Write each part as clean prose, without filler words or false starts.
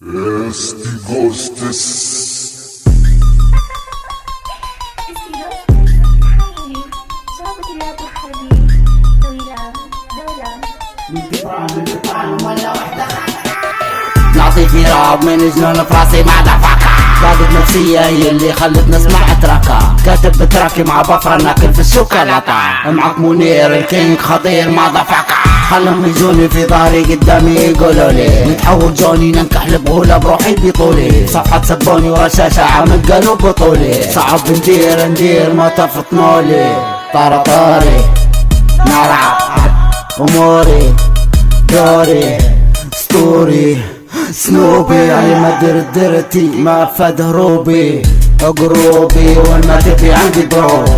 Esti Ghostes. نعطي في راب من جنون فراسي مع دفاكا. ضابط نفسية هي اللي خلتنا نسمع تراكا. كاتب بتراكي مع بفرة ناكل في الشوكولاتة. معك منير الكينج خطير مع دفاكا. خلهم يجوني في ظهري قدامي يقولولي نتحول جوني ننكح البغولة بروحي بطولي. صفحة سبوني ورشاشة عامل قالوا بطولي. صعب ندير ما تفطنولي. طاري نرع اموري دوري ستوري سنوبي علي ما درتي ما فاد هروبي قروبي وما تبي عندي دروب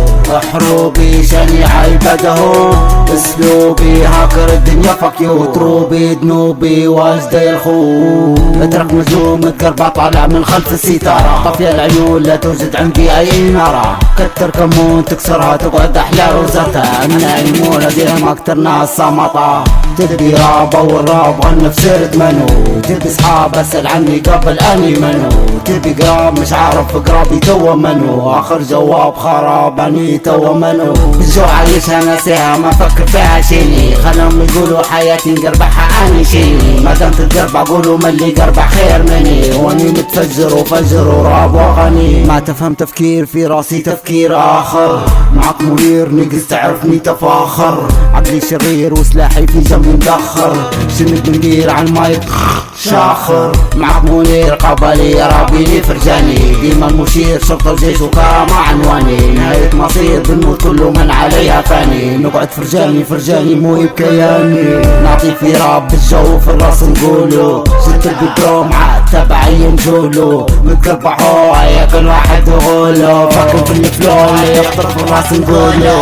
حروبي شنيعة عبادهم اسلوبي هاكر الدنيا فكيو تروبي ذنوبي واجدي الخوف اترك مجنون متقربع طالع من خلف الستارة طفي العيون لا توجد عندي اي نارة كتر كمون تكسرها تقعد احلى روزتها النايمون اديهم اكتر ناس صامطة تبي راب اول راب غنى في سرد منو تبي صحاب اسأل عني قبل اني منو تبي قراب مش عارف قرابي توا منو اخر جواب خراب اني توا منو الجوع عايشها ناسيها ما فكر فيها شيني خلهم يقولوا حياتي نقربحها اني شيني ما دام تتقربع قولوا من اللي قربع خير مني واني متفجر وفجر وراب وغني ما تفهم تفكير في راسي تفكير اخر معك منير نقص تعرفني تفاخر عقلي شرير وسلاحي في جنبي مدخر شنك ندير على المايك شاخر معك منير قبلي يا ربي لي فرجاني ديما المشير شرطة الجيش وكرامة عنواني نهاية مصير بنموت كل من عليها فاني نقعد فرجاني مو بكياني نعطي في راب بالجو في الراس نقولو جبت البدرو مع تبعي نجولو متقربحو يا كل واحد يقولو فاكر في الفلو اللي يخطر في الراس نقولو